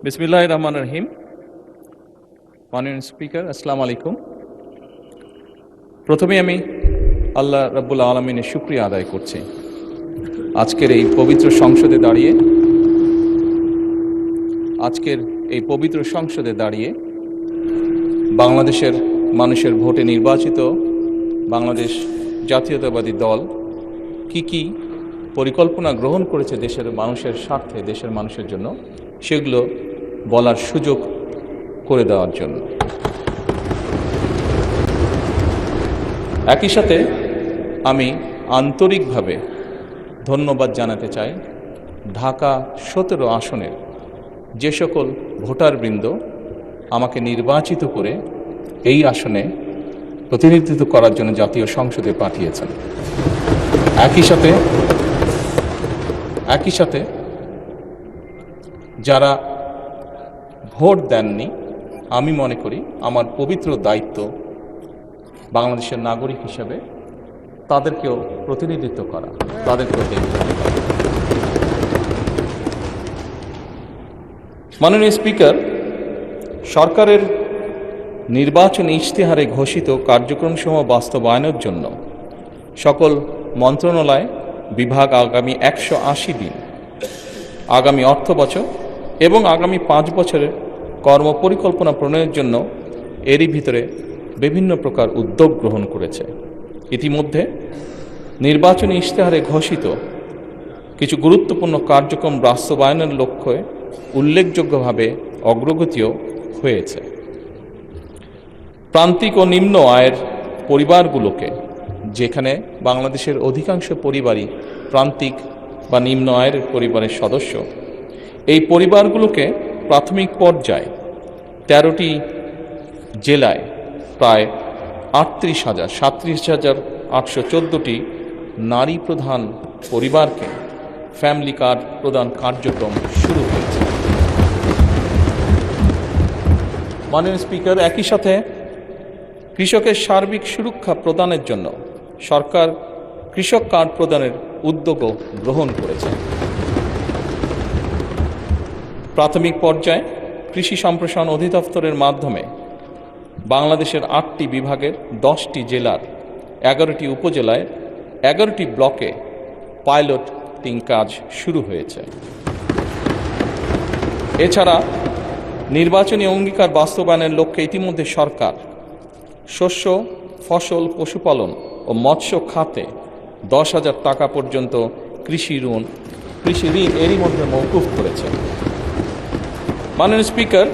বিসমিল্লাহির রহমানির রহিম। মাননীয় স্পিকার, আসসালামু আলাইকুম। প্রথমে আমি আল্লাহ রাব্বুল আলামিনের শুকরিয়া আদায় করছি আজকের এই পবিত্র সংসদে দাঁড়িয়ে বাংলাদেশের মানুষের ভোটে নির্বাচিত বাংলাদেশ জাতীয়তাবাদী দল কি পরিকল্পনা গ্রহণ করেছে দেশের মানুষের স্বার্থে, দেশের মানুষের জন্য, সেগুলো বলার সুযোগ করে দেওয়ার জন্য। একই সাথে আমি আন্তরিকভাবে ধন্যবাদ জানাতে চাই ঢাকা 17 আসনের যে সকল ভোটারবৃন্দ আমাকে নির্বাচিত করে এই আসনে প্রতিনিধিত্ব করার জন্য জাতীয় সংসদে পাঠিয়েছেন। একই সাথে যারা ভোট দেননি, আমি মনে করি আমার পবিত্র দায়িত্ব বাংলাদেশের নাগরিক হিসেবে তাদেরকেও প্রতিনিধিত্ব করা, তাদেরকেও দেখতে হবে। মাননীয় স্পিকার, সরকারের নির্বাচনী ইশতেহারে ঘোষিত কার্যক্রমসমূহ বাস্তবায়নের জন্য সকল মন্ত্রণালয় বিভাগ আগামী 180 দিন, আগামী অর্থ বছর এবং আগামী 5 বছরের কর্মপরিকল্পনা প্রণয়নের জন্য এরই ভিতরে বিভিন্ন প্রকার উদ্যোগ গ্রহণ করেছে। ইতিমধ্যে নির্বাচনী ইশতেহারে ঘোষিত কিছু গুরুত্বপূর্ণ কার্যক্রম বাস্তবায়নের লক্ষ্যে উল্লেখযোগ্যভাবে অগ্রগতিও হয়েছে। প্রান্তিক ও নিম্ন আয়ের পরিবারগুলোকে, যেখানে বাংলাদেশের অধিকাংশ পরিবারই প্রান্তিক বা নিম্ন আয়ের পরিবারের সদস্য, এই পরিবারগুলোকে প্রাথমিক পর্যায়ে 13টি জেলায় প্রায় 37,814টি নারী প্রধান পরিবারকে ফ্যামিলি কার্ড প্রদান কার্যক্রম শুরু হয়েছে। মাননীয় স্পিকার, একই সাথে কৃষকের সার্বিক সুরক্ষা প্রদানের জন্য সরকার কৃষক কার্ড প্রদানের উদ্যোগও গ্রহণ করেছে। প্রাথমিক পর্যায়ে কৃষি সম্প্রসারণ অধিদপ্তরের মাধ্যমে বাংলাদেশের 8টি বিভাগের 10টি জেলার 11টি উপজেলায় 11টি ব্লকে পাইলটিং কাজ শুরু হয়েছে। এছাড়া নির্বাচনী অঙ্গীকার বাস্তবায়নের লক্ষ্যে ইতিমধ্যে সরকার শস্য, ফসল, পশুপালন ও মৎস্য খাতে 10,000 টাকা পর্যন্ত কৃষি ঋণ এরই মধ্যে মওকুফ করেছে। মাননীয় স্পিকার,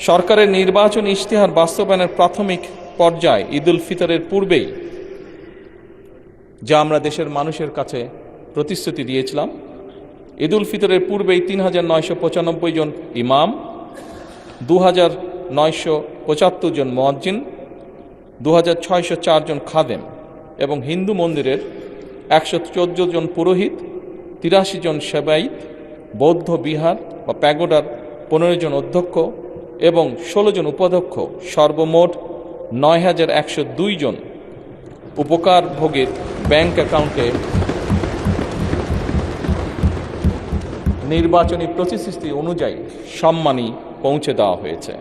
সরকারের নির্বাচনী ইশতেহার বাস্তবায়নের প্রাথমিক পর্যায়ে ঈদুল ফিতরের পূর্বেই যা আমরা দেশের মানুষের কাছে প্রতিশ্রুতি দিয়েছিলাম, ঈদুল ফিতরের পূর্বেই 3,995 জন ইমাম, 2,975 জন মুয়াজ্জিন, 2,604 জন খাদেম এবং হিন্দু মন্দিরের 114 জন পুরোহিত, 83 জন সেবায়িত, বৌদ্ধ বিহার বা প্যাগোডার 15 জন অধ্যক্ষ এবং 16 জন উপাধ্যক্ষ, সর্বমোট 9,102 জন উপকার ভোগের ব্যাংক অ্যাকাউন্টে নির্বাচনী প্রতিশ্রুতি অনুযায়ী সম্মানী পৌঁছে দেওয়া হয়েছে।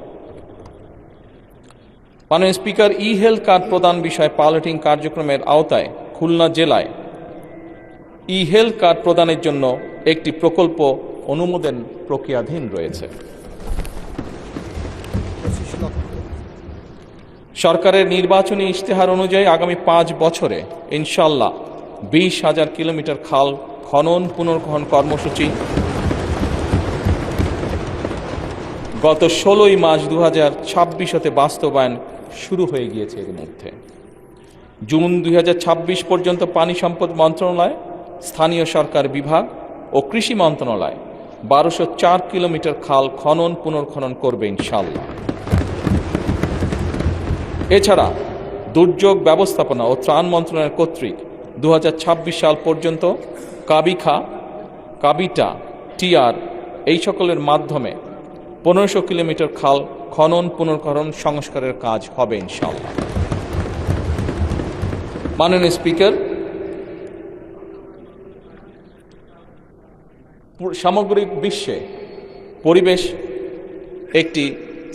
মাননীয় স্পিকার, ই হেলথ কার্ড প্রদান বিষয়ে পাইলটিং কার্যক্রমের আওতায় খুলনা জেলায় ই হেলথ কার্ড প্রদানের জন্য একটি প্রকল্প অনুমোদন প্রক্রিয়াধীন রয়েছে। সরকারের নির্বাচনী ইশতেহার অনুযায়ী আগামী 5 বছরে ইনশাল্লাহ 20,000 কিলোমিটার খাল খনন পুনর্খনন কর্মসূচি গত 16 মার্চ 2026 হতে বাস্তবায়ন শুরু হয়ে গিয়েছে। এর মধ্যে জুন 2026 পর্যন্ত পানি সম্পদ মন্ত্রণালয়, স্থানীয় সরকার বিভাগ ও কৃষি মন্ত্রণালয় 1204 কিলোমিটার খাল খনন পুনর্খনন করবে ইনশাল্লাহ। এছাড়া দুর্যোগ ব্যবস্থাপনা ও ত্রাণ মন্ত্রণালয় কর্তৃক 2026 সাল পর্যন্ত কাবিটা, টিআর এই সকলের মাধ্যমে 1500 কিলোমিটার খাল খনন পুনর্খনন সংস্কারের কাজ হবে ইনশাআল্লাহ। মাননীয় স্পিকার, সামগ্রিক বিশ্বে পরিবেশ একটি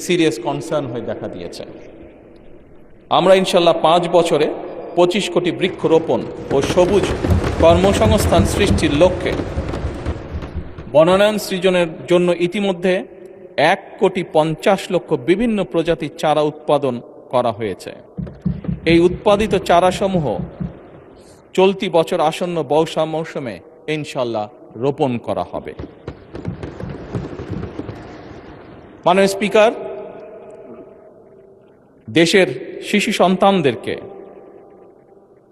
সিরিয়াস কনসার্ন হয়ে দেখা দিয়েছে। আমরা ইনশাল্লাহ 5 বছরে 25 কোটি বৃক্ষরোপণ ও সবুজ কর্মসংস্থান সৃষ্টির লক্ষ্যে বনায়ন সৃজনের জন্য ইতিমধ্যে 1,50,00,000 বিভিন্ন প্রজাতির চারা উৎপাদন করা হয়েছে। এই উৎপাদিত চারাসমূহ চলতি বছর আসন্ন বর্ষা মৌসুমে ইনশাল্লাহ রোপণ করা হবে। মাননীয় স্পিকার, দেশের শিশু সন্তানদেরকে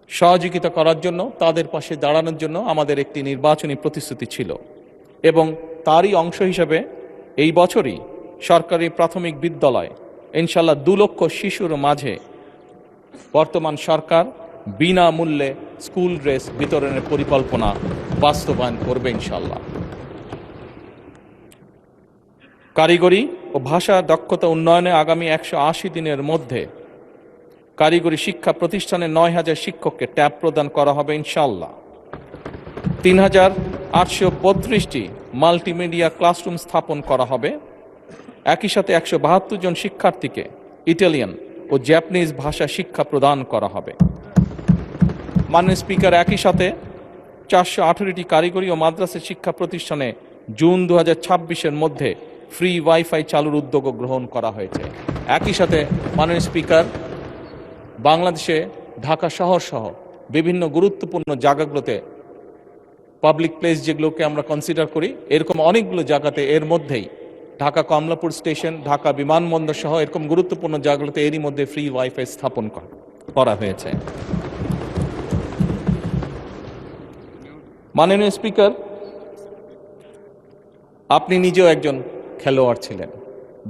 সহযোগিতা করার জন্য, তাদের পাশে দাঁড়ানোর জন্য আমাদের একটি নির্বাচনী প্রতিশ্রুতি ছিল এবং তারই অংশ হিসেবে এই বছরই সরকারি প্রাথমিক বিদ্যালয় ইনশাল্লাহ 2 লক্ষ শিশুর মাঝে বর্তমান সরকার বিনামূল্যে স্কুল ড্রেস বিতরণের পরিকল্পনা বাস্তবায়ন করবে ইনশাল্লাহ। কারিগরি ও ভাষা দক্ষতা উন্নয়নে আগামী 180 দিনের মধ্যে কারিগরি শিক্ষা প্রতিষ্ঠানে 9,000 শিক্ষককে ট্যাব প্রদান করা হবে ইনশাল্লাহ। 3,832টি মাল্টিমিডিয়া ক্লাসরুম স্থাপন করা হবে। একই সাথে 172 জন শিক্ষার্থীকে ইটালিয়ান ও জাপানিজ ভাষা শিক্ষা প্রদান করা হবে। মাননীয় স্পিকার, একই সাথে 418টি কারিগরি ও মাদ্রাসা শিক্ষা প্রতিষ্ঠানে জুন 2026-এর মধ্যে ফ্রি ওয়াইফাই চালুর উদ্যোগও গ্রহণ করা হয়েছে। একই সাথে মাননীয় স্পিকার, বাংলাদেশে ঢাকা শহর সহ বিভিন্ন গুরুত্বপূর্ণ জায়গাগুলোতে পাবলিক প্লেস যেগুলোকে আমরা কনসিডার করি, এরকম অনেকগুলো জায়গাতে এর মধ্যেই ঢাকা কমলাপুর স্টেশন, ঢাকা বিমানবন্দর সহ এরকম গুরুত্বপূর্ণ জায়গাগুলোতে এরই মধ্যে ফ্রি ওয়াইফাই স্থাপন করা হয়েছে। মাননীয় স্পিকার, আপনি নিজেও একজন খেলোয়াড় ছিলেন,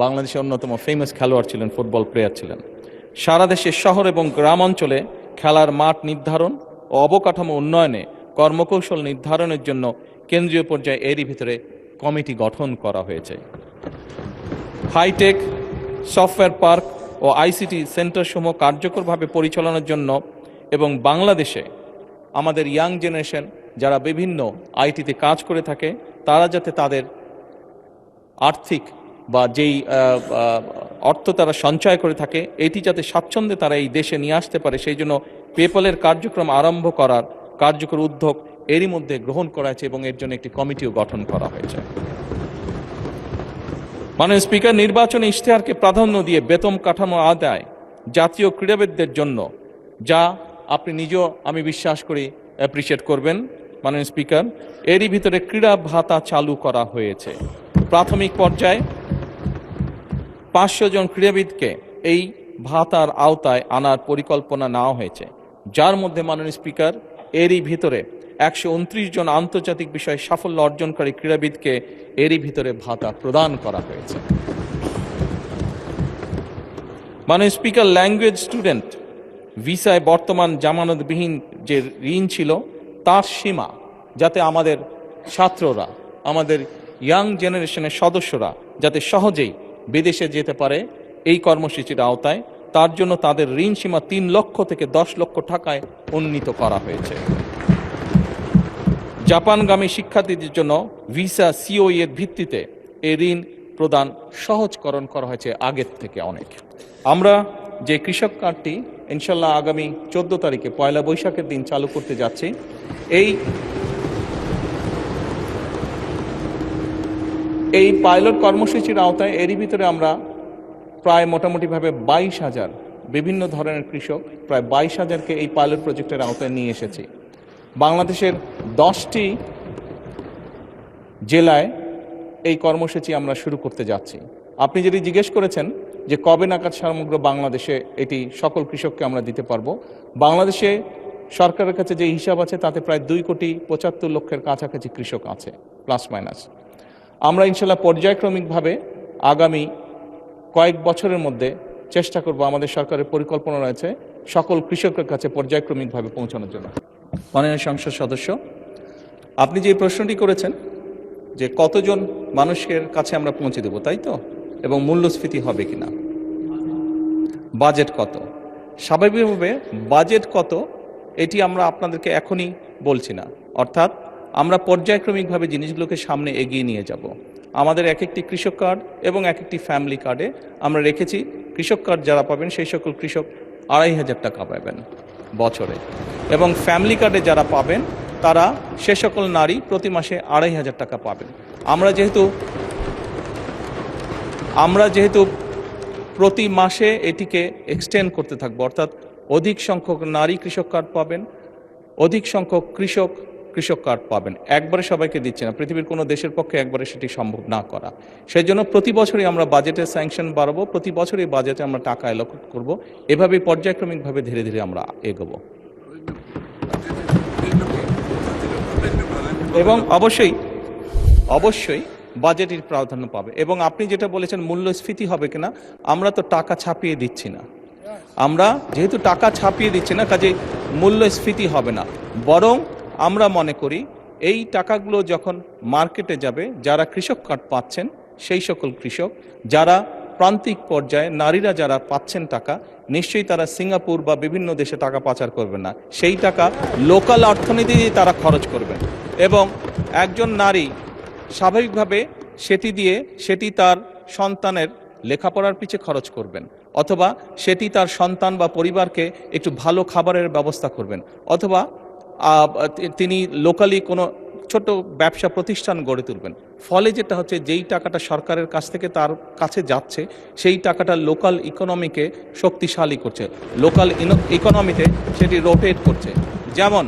বাংলাদেশের অন্যতম ফেমাস খেলোয়াড় ছিলেন, ফুটবল প্লেয়ার ছিলেন। সারা দেশের শহর এবং গ্রাম অঞ্চলে খেলার মাঠ নির্ধারণ ও অবকাঠামো উন্নয়নে কর্মকৌশল নির্ধারণের জন্য কেন্দ্রীয় পর্যায়ে এরই ভিতরে কমিটি গঠন করা হয়েছে। হাইটেক সফটওয়্যার পার্ক ও আইসিটি সেন্টারসমূহ কার্যকরভাবে পরিচালনার জন্য এবং বাংলাদেশে আমাদের ইয়াং জেনারেশন যারা বিভিন্ন আইটিতে কাজ করে থাকে, তারা যাতে তাদের আর্থিক বা যেই অর্থ তারা সঞ্চয় করে থাকে, এটি যাতে স্বাচ্ছন্দ্যে তারা এই দেশে নিয়ে আসতে পারে, সেই জন্য পেপ্যালের কার্যক্রম আরম্ভ করার কার্যকর উদ্যোগ এরই মধ্যে গ্রহণ করা হয়েছে এবং এর জন্য একটি কমিটিও গঠন করা হয়েছে। মাননীয় স্পিকার, নির্বাচনী ইশতেহারকে প্রাধান্য দিয়ে বেতন কাঠামো আদায় জাতীয় ক্রীড়াবিদদের জন্য, যা আপনি নিজেও আমি বিশ্বাস করি অ্যাপ্রিসিয়েট করবেন মাননীয় স্পিকার, এরই ভিতরে ক্রীড়া ভাতা চালু করা হয়েছে। প্রাথমিক পর্যায়ে 500 জন ক্রীড়াবিদকে এই ভাতার আওতায় আনার পরিকল্পনা নেওয়া হয়েছে, যার মধ্যে মাননীয় স্পিকার এরই ভিতরে 129 জন আন্তর্জাতিক বিষয়ে সাফল্য অর্জনকারী ক্রীড়াবিদকে এরই ভিতরে ভাতা প্রদান করা হয়েছে। মাননীয় স্পিকার, ল্যাঙ্গুয়েজ স্টুডেন্ট ভিসায় বর্তমান জামানতবিহীন যে ঋণ ছিল তার সীমা যাতে আমাদের ছাত্ররা, আমাদের ইয়াং জেনারেশনের সদস্যরা যাতে সহজেই বিদেশে যেতে পারে এই কর্মসূচির আওতায়, তার জন্য তাদের ঋণ সীমা 3 লক্ষ থেকে 10 লক্ষ টাকায় উন্নীত করা হয়েছে। জাপানগামী শিক্ষার্থীদের জন্য ভিসা সিওই এর ভিত্তিতে এই ঋণ প্রদান সহজকরণ করা হয়েছে আগের থেকে অনেক। আমরা যে কৃষক কার্ডটি ইনশাল্লাহ আগামী 14 তারিখে পয়লা বৈশাখের দিন চালু করতে যাচ্ছি, এই পাইলট কর্মসূচির আওতায় এরই ভিতরে আমরা প্রায় মোটামুটিভাবে 22,000 বিভিন্ন ধরনের কৃষক, প্রায় 22,000কে এই পাইলট প্রজেক্টের আওতায় নিয়ে এসেছি। বাংলাদেশের 10টি জেলায় এই কর্মসূচি আমরা শুরু করতে যাচ্ছি। আপনি যদি জিজ্ঞেস করেছেন যে কবে নাগাদ সমগ্র বাংলাদেশে এটি সকল কৃষককে আমরা দিতে পারবো, বাংলাদেশে সরকারের কাছে যে হিসাব আছে তাতে প্রায় 2,75,00,000 কাছাকাছি কৃষক আছে, প্লাস মাইনাস। আমরা ইনশাল্লাহ পর্যায়ক্রমিকভাবে আগামী কয়েক বছরের মধ্যে চেষ্টা করব, আমাদের সরকারের পরিকল্পনা রয়েছে সকল কৃষকের কাছে পর্যায়ক্রমিকভাবে পৌঁছানোর জন্য। মাননীয় সংসদ সদস্য, আপনি যে প্রশ্নটি করেছেন যে কতজন মানুষের কাছে আমরা পৌঁছে দেব, তাই তো, এবং মূল্যস্ফীতি হবে কিনা, বাজেট কত, স্বাভাবিকভাবে বাজেট কত এটি আমরা আপনাদেরকে এখনই বলছি না, অর্থাৎ আমরা পর্যায়ক্রমিকভাবে জিনিসগুলোকে সামনে এগিয়ে নিয়ে যাব। আমাদের এক একটি কৃষক কার্ড এবং এক একটি ফ্যামিলি কার্ডে আমরা রেখেছি কৃষক কার্ড যারা পাবেন সেই সকল কৃষক 2,500 টাকা পাবেন বছরে, এবং ফ্যামিলি কার্ডে যারা পাবেন তারা সে সকল নারী প্রতি মাসে 2,500 টাকা পাবেন। আমরা যেহেতু প্রতি মাসে এটিকে এক্সটেন্ড করতে থাকবো, অর্থাৎ অধিক সংখ্যক নারী কৃষক কার্ড পাবেন, অধিক সংখ্যক কৃষক কার্ড পাবেন। একবারে সবাইকে দিচ্ছে না, পৃথিবীর কোনো দেশের পক্ষে একবারে সেটি সম্ভব না করা। সেই জন্য প্রতি বছরই আমরা বাজেটের স্যাংশন বাড়াবো, প্রতি বছরই বাজেটে আমরা টাকা অ্যালোকেট করব, এভাবেই পর্যায়ক্রমিকভাবে ধীরে ধীরে আমরা এগোবো। এবং অবশ্যই বাজেটের প্রাধান্য পাবে। এবং আপনি যেটা বলেছেন মূল্যস্ফীতি হবে কিনা, আমরা তো টাকা ছাপিয়ে দিচ্ছি না, আমরা যেহেতু টাকা ছাপিয়ে দিচ্ছি না কাজেই মূল্যস্ফীতি হবে না, বরং আমরা মনে করি এই টাকাগুলো যখন মার্কেটে যাবে, যারা কৃষক কার্ড পাচ্ছেন সেই সকল কৃষক, যারা প্রান্তিক পর্যায়ে নারীরা যারা পাচ্ছেন টাকা, নিশ্চয়ই তারা সিঙ্গাপুর বা বিভিন্ন দেশে টাকা পাচার করবেন না, সেই টাকা লোকাল অর্থনীতি দিয়ে তারা খরচ করবেন। এবং একজন নারী স্বাভাবিকভাবে সেটি তার সন্তানের লেখাপড়ার পিছে খরচ করবেন, অথবা সেটি তার সন্তান বা পরিবারকে একটু ভালো খাবারের ব্যবস্থা করবেন, অথবা তিনি লোকালি কোনো ছোট ব্যবসা প্রতিষ্ঠান গড়ে তুলবেন। ফলে যেটা হচ্ছে, যেই টাকাটা সরকারের কাছ থেকে তার কাছে যাচ্ছে সেই টাকাটা লোকাল ইকোনমিকে শক্তিশালী করছে, লোকাল ইকোনমিতে সেটি রোটেট করছে। যেমন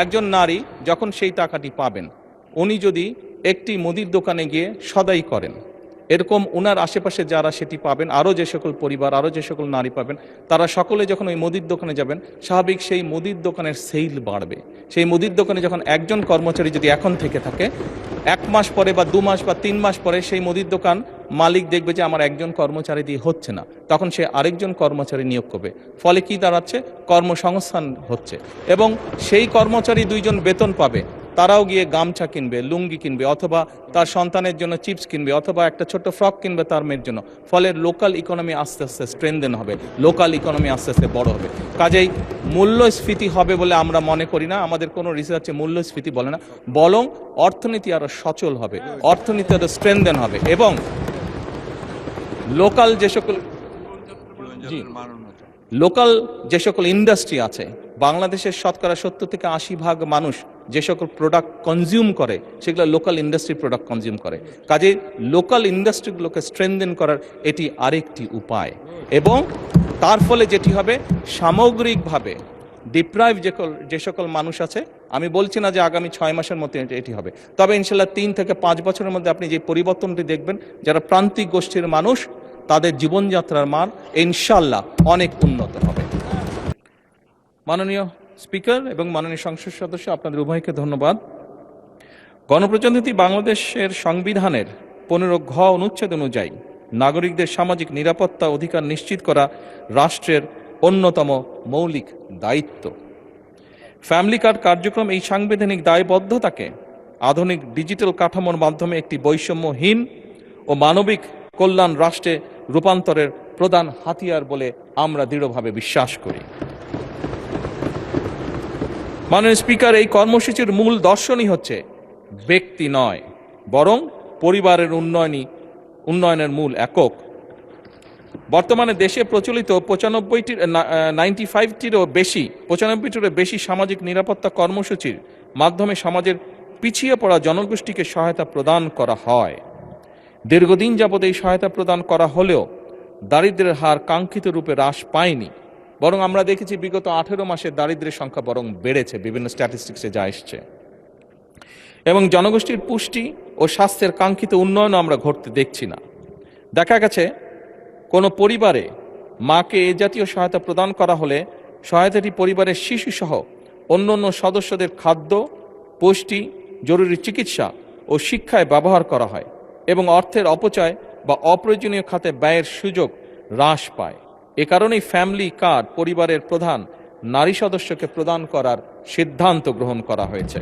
একজন নারী যখন সেই টাকাটি পাবেন, উনি যদি একটি মুদির দোকানে গিয়ে সদাই করেন, এরকম উনার আশেপাশে যারা সেটি পাবেন, আরও যে সকল পরিবার, আরও যে সকল নারী পাবেন, তারা সকলে যখন ওই মুদির দোকানে যাবেন, স্বাভাবিক সেই মুদির দোকানের সেল বাড়বে। সেই মুদির দোকানে যখন একজন কর্মচারী যদি এখন থেকে থাকে, 1 মাস পরে বা 2 মাস বা 3 মাস পরে সেই মুদির দোকান মালিক দেখবে যে আমার একজন কর্মচারী দিয়ে হচ্ছে না, তখন সে আরেকজন কর্মচারী নিয়োগ করবে। ফলে কি দাঁড়াচ্ছে, কর্মসংস্থান হচ্ছে, এবং সেই কর্মচারী 2 জন বেতন পাবে, তারাও গিয়ে গামছা কিনবে, লুঙ্গি কিনবে, অথবা তার সন্তানের জন্য চিপস কিনবে, অথবা একটা ছোট্ট ফ্রক কিনবে তার মেয়ের জন্য। ফলে লোকাল ইকোনমি আস্তে আস্তে স্ট্রেনদেন হবে, লোকাল ইকোনমি আস্তে আস্তে বড় হবে। কাজেই মূল্যস্ফীতি হবে বলে আমরা মনে করি না, আমাদের কোনো রিসার্চে মূল্যস্ফীতি বলে না, বরং অর্থনীতি আরো সচল হবে, অর্থনীতি আরো স্ট্রেনদেন হবে। এবং লোকাল যে সকল ইন্ডাস্ট্রি আছে, বাংলাদেশের শতকরা 70 থেকে 80% মানুষ যে সকল প্রোডাক্ট কনজিউম করে সেগুলো লোকাল ইন্ডাস্ট্রি প্রোডাক্ট কনজিউম করে। কাজে লোকাল ইন্ডাস্ট্রিগুলোকে স্ট্রেনদেন করার এটি আরেকটি উপায়। এবং তার ফলে যেটি হবে, সামগ্রিকভাবে ডিপ্রাইভ যে সকল মানুষ আছে, আমি বলছি না যে আগামী 6 মাসের মধ্যে এটি হবে, তবে ইনশাল্লাহ 3 থেকে 5 বছরের মধ্যে আপনি যে পরিবর্তনটি দেখবেন, যারা প্রান্তিক গোষ্ঠীর মানুষ তাদের জীবনযাত্রার মান ইনশাল্লাহ অনেক উন্নত হবে। মাননীয় স্পিকার এবং মাননীয় সংসদ সদস্য, আপনাদের উভয়কে ধন্যবাদ। গণপ্রজাতন্ত্রী বাংলাদেশের সংবিধানের 15 ঘ অনুচ্ছেদ অনুযায়ী নাগরিকদের সামাজিক নিরাপত্তা অধিকার নিশ্চিত করা রাষ্ট্রের অন্যতম মৌলিক দায়িত্ব। ফ্যামিলি কার্ড কার্যক্রম এই সাংবিধানিক দায়বদ্ধতাকে আধুনিক ডিজিটাল কাঠামোর মাধ্যমে একটি বৈষম্যহীন ও মানবিক কল্যাণ রাষ্ট্রে রূপান্তরের প্রধান হাতিয়ার বলে আমরা দৃঢ়ভাবে বিশ্বাস করি। মাননীয় স্পিকার, এই কর্মসূচির মূল দর্শনই হচ্ছে ব্যক্তি নয়, বরং পরিবারের উন্নয়নের মূল একক। বর্তমানে দেশে প্রচলিত 95টিরও বেশি সামাজিক নিরাপত্তা কর্মসূচির মাধ্যমে সমাজের পিছিয়ে পড়া জনগোষ্ঠীকে সহায়তা প্রদান করা হয়। দীর্ঘদিন যাবৎ এই সহায়তা প্রদান করা হলেও দারিদ্র্যের হার কাঙ্ক্ষিত রূপে হ্রাস পায়নি, বরং আমরা দেখেছি বিগত 18 মাসে দারিদ্র্যের সংখ্যা বরং বেড়েছে, বিভিন্ন স্ট্যাটিস্টিক্সে যা এসছে। এবং জনগোষ্ঠীর পুষ্টি ও স্বাস্থ্যের কাঙ্ক্ষিত উন্নয়নও আমরা ঘটতে দেখছি না। দেখা গেছে কোনো পরিবারে মাকে এ জাতীয় সহায়তা প্রদান করা হলে সহায়তাটি পরিবারের শিশুসহ অন্যান্য সদস্যদের খাদ্য, পুষ্টি, জরুরি চিকিৎসা ও শিক্ষায় ব্যবহার করা হয়, এবং অর্থের অপচয় বা অপ্রয়োজনীয় খাতে ব্যয়ের সুযোগ হ্রাস পায়। এ কারণেই ফ্যামিলি কার্ড পরিবারের প্রধান নারী সদস্যকে প্রদান করার সিদ্ধান্ত গ্রহণ করা হয়েছে।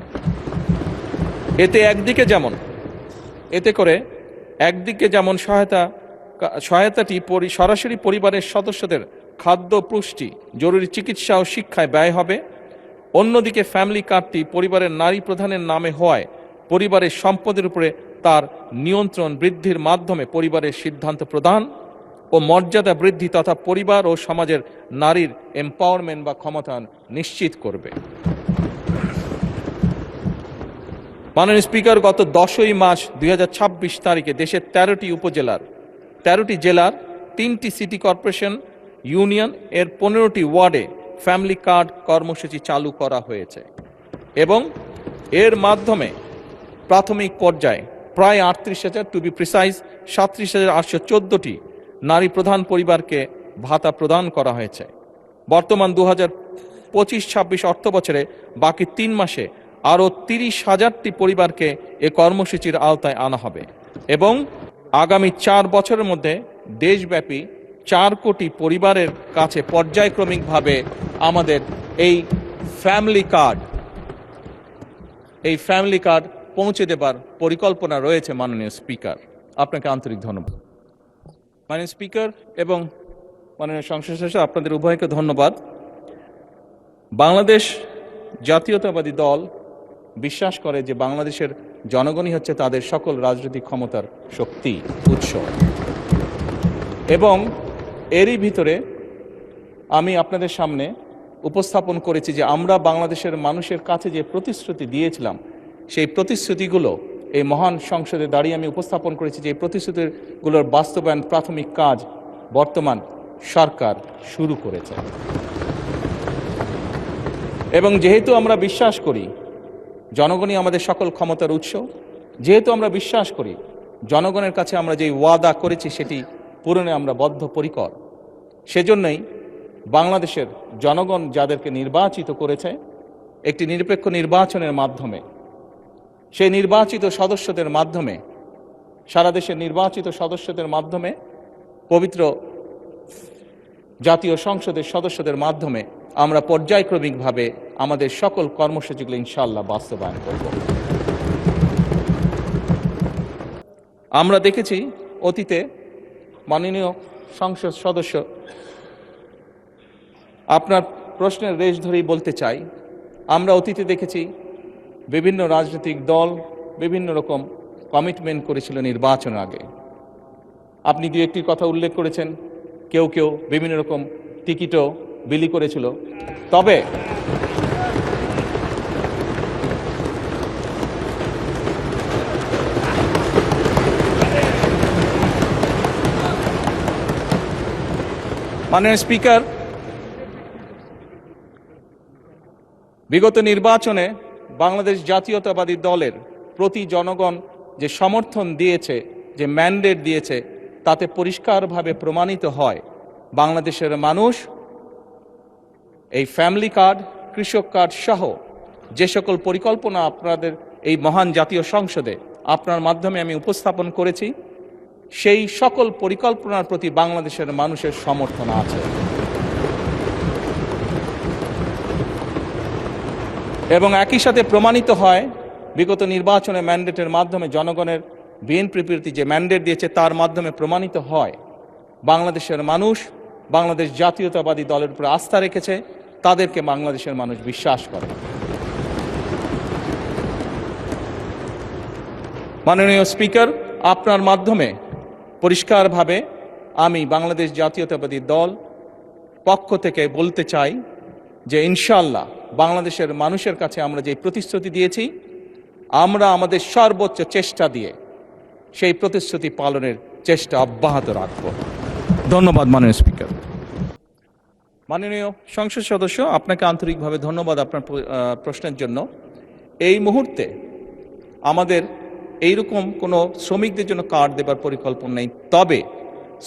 একদিকে যেমন সহায়তাটি সরাসরি পরিবারের সদস্যদের খাদ্য, পুষ্টি, জরুরি চিকিৎসা ও শিক্ষায় ব্যয় হবে, অন্যদিকে ফ্যামিলি কার্ডটি পরিবারের নারী প্রধানের নামে হওয়ায় পরিবারের সম্পদের উপরে তার নিয়ন্ত্রণ বৃদ্ধির মাধ্যমে পরিবারের সিদ্ধান্ত প্রদান ও মর্যাদা বৃদ্ধি তথা পরিবার ও সমাজের নারীর এম্পাওয়ারমেন্ট বা ক্ষমতায়ন নিশ্চিত করবে। মাননীয় স্পিকার, গত 10ই মার্চ 2026 তারিখে দেশের 13টি জেলার 3টি সিটি কর্পোরেশন ইউনিয়ন এর 15টি ওয়ার্ডে ফ্যামিলি কার্ড কর্মসূচি চালু করা হয়েছে এবং এর মাধ্যমে প্রাথমিক পর্যায়ে প্রায় 38,000, টু বি প্রিসাইজ 37,814টি নারী প্রধান পরিবারকে ভাতা প্রদান করা হয়েছে। বর্তমান 2025-26 অর্থ বছরে বাকি 3 মাসে আরও 30,000টি পরিবারকে এ কর্মসূচির আওতায় আনা হবে এবং আগামী 4 বছরের মধ্যে দেশব্যাপী 4 কোটি পরিবারের কাছে পর্যায়ক্রমিকভাবে আমাদের এই ফ্যামিলি কার্ড পৌঁছে দেবার পরিকল্পনা রয়েছে। মাননীয় স্পিকার, আপনাকে আন্তরিক ধন্যবাদ। মাননীয় স্পিকার এবং মাননীয় সংসদ সদস্য, আপনাদের উভয়কে ধন্যবাদ। বাংলাদেশ জাতীয়তাবাদী দল বিশ্বাস করে যে বাংলাদেশের জনগণই হচ্ছে তাদের সকল রাজনৈতিক ক্ষমতার শক্তি উৎস এবং এরই ভিতরে আমি আপনাদের সামনে উপস্থাপন করেছি যে আমরা বাংলাদেশের মানুষের কাছে যে প্রতিশ্রুতি দিয়েছিলাম সেই প্রতিশ্রুতিগুলো এই মহান সংসদে দাঁড়িয়ে আমি উপস্থাপন করেছি যে এই প্রতিশ্রুতিগুলোর বাস্তবায়ন প্রাথমিক কাজ বর্তমান সরকার শুরু করেছে এবং যেহেতু আমরা বিশ্বাস করি জনগণই আমাদের সকল ক্ষমতার উৎস, যেহেতু আমরা বিশ্বাস করি জনগণের কাছে আমরা যে ওয়াদা করেছি সেটি পূরণে আমরা বদ্ধপরিকর, সেজন্যই বাংলাদেশের জনগণ যাদেরকে নির্বাচিত করেছে একটি নিরপেক্ষ নির্বাচনের মাধ্যমে, সেই নির্বাচিত সদস্যদের মাধ্যমে, সারা দেশের নির্বাচিত সদস্যদের মাধ্যমে, পবিত্র জাতীয় সংসদের সদস্যদের মাধ্যমে আমরা পর্যায়ক্রমিকভাবে আমাদের সকল কর্মসূচিগুলো ইনশাআল্লাহ বাস্তবায়ন করব। আমরা দেখেছি অতীতে, মাননীয় সংসদ সদস্য, আপনার প্রশ্নের রেশ ধরেই বলতে চাই, আমরা অতীতে দেখেছি বিভিন্ন রাজনৈতিক দল বিভিন্ন রকম কমিটমেন্ট করেছিল নির্বাচনের আগে। আপনি দু একটির কথা উল্লেখ করেছেন, কেউ কেউ বিভিন্ন রকম টিকিটও বিলি করেছিল। তবে মাননীয় স্পিকার, বিগত নির্বাচনে বাংলাদেশ জাতীয়তাবাদী দলের প্রতি জনগণ যে সমর্থন দিয়েছে, যে ম্যান্ডেট দিয়েছে, তাতে পরিষ্কারভাবে প্রমাণিত হয় বাংলাদেশের মানুষ এই ফ্যামিলি কার্ড, কৃষক কার্ড সহ যে সকল পরিকল্পনা আপনাদের এই মহান জাতীয় সংসদে আপনার মাধ্যমে আমি উপস্থাপন করেছি, সেই সকল পরিকল্পনার প্রতি বাংলাদেশের মানুষের সমর্থন আছে এবং একই সাথে প্রমাণিত হয় বিগত নির্বাচনে ম্যান্ডেটের মাধ্যমে জনগণের বিএনপি প্রতি যে ম্যান্ডেট দিয়েছে তার মাধ্যমে প্রমাণিত হয় বাংলাদেশের মানুষ বাংলাদেশ জাতীয়তাবাদী দলের উপর আস্থা রেখেছে, তাদেরকে বাংলাদেশের মানুষ বিশ্বাস করে। মাননীয় স্পিকার, আপনার মাধ্যমে পরিষ্কারভাবে আমি বাংলাদেশ জাতীয়তাবাদী দল পক্ষ থেকে বলতে চাই যে ইনশাআল্লাহ বাংলাদেশের মানুষের কাছে আমরা যে প্রতিশ্রুতি দিয়েছি, আমরা আমাদের সর্বোচ্চ চেষ্টা দিয়ে সেই প্রতিশ্রুতি পালনের চেষ্টা অব্যাহত রাখব। ধন্যবাদ মাননীয় স্পিকার। মাননীয় সংসদ সদস্য, আপনাকে আন্তরিকভাবে ধন্যবাদ আপনার প্রশ্নের জন্য। এই মুহূর্তে আমাদের এইরকম কোনো শ্রমিকদের জন্য কার্ড দেবার পরিকল্পনা নেই, তবে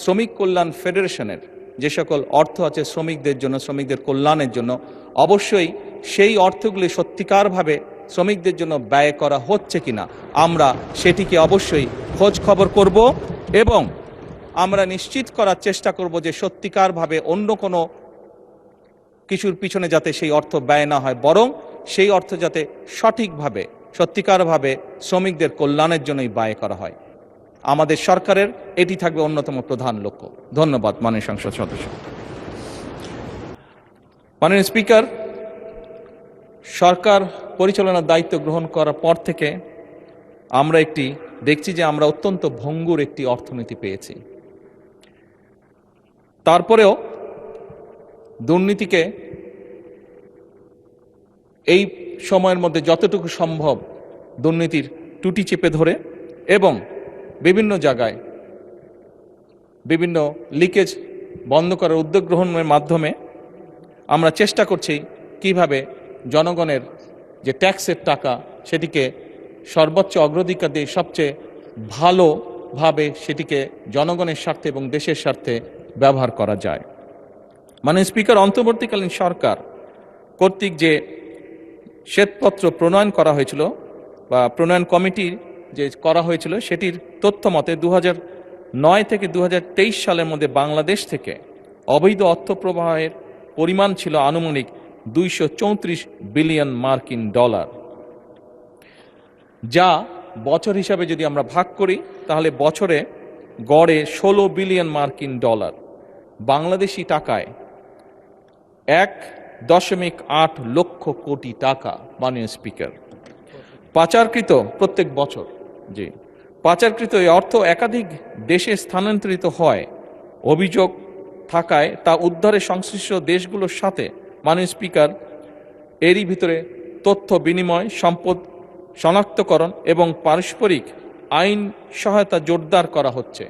শ্রমিক কল্যাণ ফেডারেশনের যে সকল অর্থ আছে শ্রমিকদের জন্য, শ্রমিকদের কল্যাণের জন্য, অবশ্যই সেই অর্থগুলি সত্যিকারভাবে শ্রমিকদের জন্য ব্যয় করা হচ্ছে কিনা আমরা সেটিকে অবশ্যই খোঁজ খবর করব এবং আমরা নিশ্চিত করার চেষ্টা করব যে সত্যিকারভাবে অন্য কোনো কিছুর পিছনে যাতে সেই অর্থ ব্যয় না হয়, বরং সেই অর্থ যাতে সঠিকভাবে সত্যিকারভাবে শ্রমিকদের কল্যাণের জন্যই ব্যয় করা হয়। আমাদের সরকারের এটি থাকবে অন্যতম প্রধান লক্ষ্য। ধন্যবাদ মাননীয় সংসদ সদস্য। মাননীয় স্পিকার, সরকার পরিচালনার দায়িত্ব গ্রহণ করার পর থেকে আমরা একটি দেখছি যে আমরা অত্যন্ত ভঙ্গুর একটি অর্থনীতি পেয়েছি। তারপরেও দুর্নীতিকে এই সময়ের মধ্যে যতটুকু সম্ভব দুর্নীতির টুটি চেপে ধরে এবং বিভিন্ন জায়গায় বিভিন্ন লিকেজ বন্ধ করার উদ্যোগ গ্রহণের মাধ্যমে আমরা চেষ্টা করছি কিভাবে জনগণের যে ট্যাক্সের টাকা সেটিকে সর্বোচ্চ অগ্রাধিকার দিয়ে সবচেয়ে ভালোভাবে সেটিকে জনগণের স্বার্থে এবং দেশের স্বার্থে ব্যবহার করা যায়। মাননীয় স্পিকার, অন্তর্বর্তীকালীন সরকার কর্তৃক যে শ্বেতপত্র প্রণয়ন করা হয়েছিল বা প্রণয়ন কমিটি যে করা হয়েছিল সেটির তথ্য মতে 2009 থেকে 2023 সালের মধ্যে বাংলাদেশ থেকে অবৈধ অর্থ প্রবাহের পরিমাণ ছিল আনুমানিক 234 বিলিয়ন মার্কিন ডলার, যা বছর হিসাবে যদি আমরা ভাগ করি তাহলে বছরে গড়ে 16 বিলিয়ন মার্কিন ডলার, বাংলাদেশি টাকায় 1.8 লক্ষ কোটি টাকা। মাননীয় স্পিকার, পাচারকৃত প্রত্যেক বছর পাচারকৃত এই অর্থ একাধিক দেশে স্থানান্তরিত হয় অভিযোগ থাকায় তা উদ্ধারে সংশ্লিষ্ট দেশগুলোর সাথে মাননীয় স্পিকার এরই ভিতরে তথ্য বিনিময়, সম্পদ শনাক্তকরণ এবং পারস্পরিক আইন সহায়তা জোরদার করা হচ্ছে।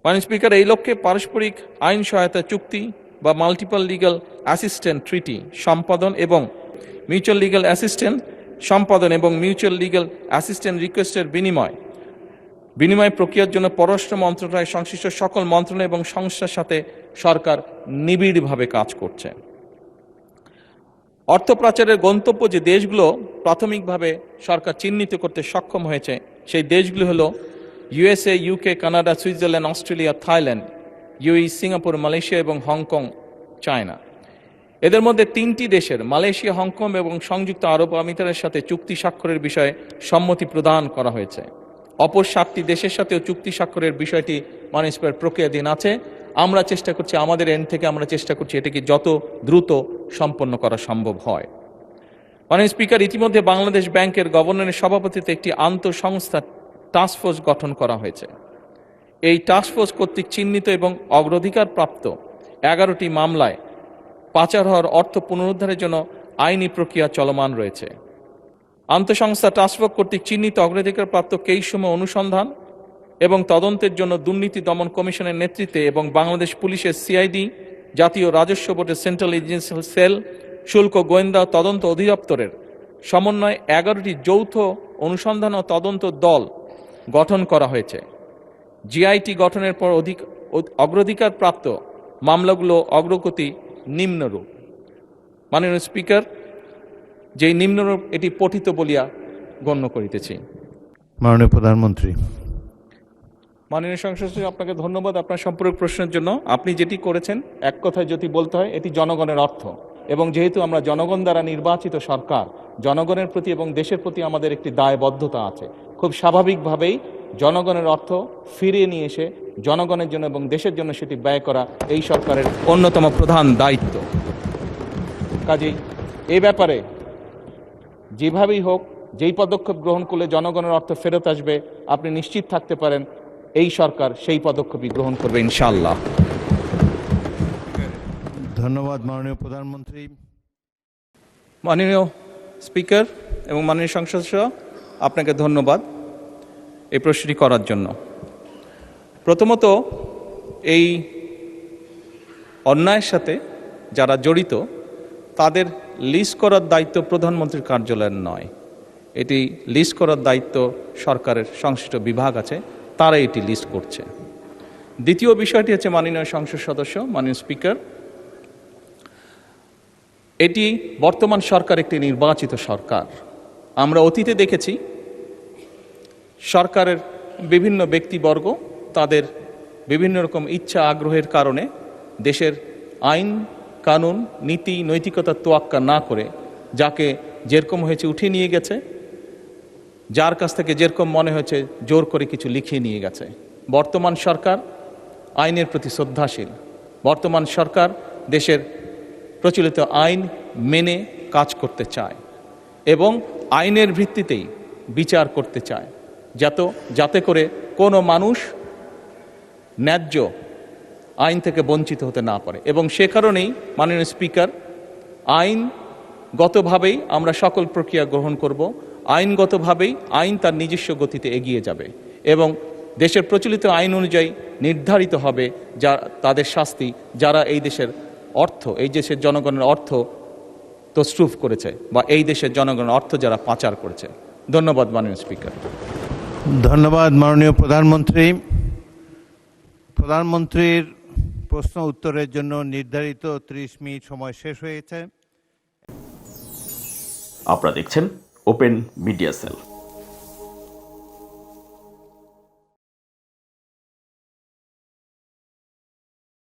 মাননীয় স্পিকার, এই লক্ষ্যে পারস্পরিক আইন সহায়তা চুক্তি বা মাল্টিপল লিগ্যাল অ্যাসিস্ট্যান্ট ট্রিটি সম্পাদন এবং মিউচুয়াল লিগ্যাল অ্যাসিস্ট্যান্ট সম্পাদন এবং মিউচুয়াল লিগ্যাল অ্যাসিস্ট্যান্ট রিকোয়েস্টের বিনিময় প্রক্রিয়ার জন্য পররাষ্ট্র মন্ত্রণালয় সংশ্লিষ্ট সকল মন্ত্রণালয় এবং সংস্থার সাথে সরকার নিবিড়ভাবে কাজ করছে। অর্থ পাচারের গন্তব্য যে দেশগুলো প্রাথমিকভাবে সরকার চিহ্নিত করতে সক্ষম হয়েছে সেই দেশগুলো হলো USA, UK, Canada, Switzerland, Australia, Thailand, UAE, Singapore, Malaysia এবং হংকং, চায়না। এদের মধ্যে 3টি দেশের মালয়েশিয়া, হংকং এবং সংযুক্ত আরব আমিরাতের সাথে চুক্তি স্বাক্ষরের বিষয়ে সম্মতি প্রদান করা হয়েছে। অপর 7টি দেশের সাথেও চুক্তি স্বাক্ষরের বিষয়টি মাননীয় স্পিকার প্রক্রিয়াধীন আছে। আমরা চেষ্টা করছি, আমাদের এন্ড থেকে আমরা চেষ্টা করছি এটাকে যত দ্রুত সম্পন্ন করা সম্ভব হয়। মাননীয় স্পিকার, ইতিমধ্যে বাংলাদেশ ব্যাংকের গভর্নরের সভাপতিত্বে একটি আন্তঃসংস্থা টাস্কফোর্স গঠন করা হয়েছে। এই টাস্কফোর্স কর্তৃক চিহ্নিত এবং অগ্রাধিকার প্রাপ্ত 11টি মামলায় পাচার হওয়ার অর্থ পুনরুদ্ধারের জন্য আইনি প্রক্রিয়া চলমান রয়েছে। আন্তঃসংস্থা টাস্কফোর্স কর্তৃক চিহ্নিত অগ্রাধিকার প্রাপ্ত কেসসমূহ অনুসন্ধান এবং তদন্তের জন্য দুর্নীতি দমন কমিশনের নেতৃত্বে এবং বাংলাদেশ পুলিশের CID, জাতীয় রাজস্ব বোর্ডের সেন্ট্রাল এজেন্সিয়াল সেল, শুল্ক গোয়েন্দা তদন্ত অধিদপ্তরের সমন্বয়ে 11টি যৌথ অনুসন্ধান ও তদন্ত দল গঠন করা হয়েছে। GIT গঠনের পর অগ্রাধিকার প্রাপ্ত মামলাগুলো অগ্রগতি নিম্নরূপ। মাননীয় স্পিকার, যেই নিম্নরূপ এটি পঠিত বলিয়া গণ্য করিতেছি। মাননীয় প্রধানমন্ত্রী। মাননীয় সংসদ সদস্য, আপনাকে ধন্যবাদ আপনার সম্পূরক প্রশ্নের জন্য। আপনি যেটি করেছেন এক কথায় যদি বলতে হয় এটি জনগণের অর্থ, এবং যেহেতু আমরা জনগণ দ্বারা নির্বাচিত সরকার, জনগণের প্রতি এবং দেশের প্রতি আমাদের একটি দায়বদ্ধতা আছে। খুব স্বাভাবিকভাবেই জনগণের অর্থ ফিরিয়ে নিয়ে এসে জনগণের জন্য এবং দেশের জন্য সেটি ব্যয় করা এই সরকারের অন্যতম প্রধান দায়িত্ব। কাজেই এই ব্যাপারে যেভাবেই হোক, যেই পদক্ষেপ গ্রহণ করলে জনগণের অর্থ ফেরত আসবে, আপনি নিশ্চিত থাকতে পারেন এই সরকার সেই পদক্ষেপই গ্রহণ করবে ইনশাআল্লাহ। ধন্যবাদ মাননীয় প্রধানমন্ত্রী। মাননীয় স্পিকার এবং মাননীয় সংসদ সদস্য, আপনাকে ধন্যবাদ এই প্রশ্নটি করার জন্য। প্রথমত, এই অন্যায়ের সাথে যারা জড়িত তাদের লিস্ট করার দায়িত্ব প্রধানমন্ত্রীর কার্যালয়ের নয়, এটি লিস্ট করার দায়িত্ব সরকারের সংশ্লিষ্ট বিভাগ আছে, তারা এটি লিস্ট করছে। দ্বিতীয় বিষয়টি হচ্ছে মাননীয় সংসদ সদস্য, মাননীয় স্পিকার, এটি বর্তমান সরকার একটি নির্বাচিত সরকার। আমরা অতীতে দেখেছি সরকারের বিভিন্ন ব্যক্তিবর্গ তাদের বিভিন্ন রকম ইচ্ছা আগ্রহের কারণে দেশের আইন কানুন নীতি নৈতিকতার তোয়াক্কা না করে যাকে যেরকম হয়েছে উঠিয়ে নিয়ে গেছে, যার কাছ থেকে যেরকম মনে হয়েছে জোর করে কিছু লিখিয়ে নিয়ে গেছে। বর্তমান সরকার আইনের প্রতি শ্রদ্ধাশীল। বর্তমান সরকার দেশের প্রচলিত আইন মেনে কাজ করতে চায় এবং আইনের ভিত্তিতেই বিচার করতে চায়। যাতে করে কোনো মানুষ ন্যায্য আইন থেকে বঞ্চিত হতে না পারে। এবং সে কারণেই মাননীয় স্পিকার, আইনগতভাবেই আমরা সকল প্রক্রিয়া গ্রহণ করব। আইনগতভাবেই আইন তার নিজস্ব গতিতে এগিয়ে যাবে এবং দেশের প্রচলিত আইন অনুযায়ী নির্ধারিত হবে যা তাদের শাস্তি, যারা এই দেশের অর্থ, এই দেশের জনগণের অর্থ তছরুফ করেছে বা এই দেশের জনগণের অর্থ যারা পাচার করেছে। ধন্যবাদ মাননীয় স্পিকার। ধন্যবাদ মাননীয় প্রধানমন্ত্রী। প্রধানমন্ত্রীর প্রশ্ন উত্তরের জন্য নির্ধারিত 30 মিনিট সময় শেষ হয়েছে। আপনারা দেখছেন ওপেন মিডিয়া সেল।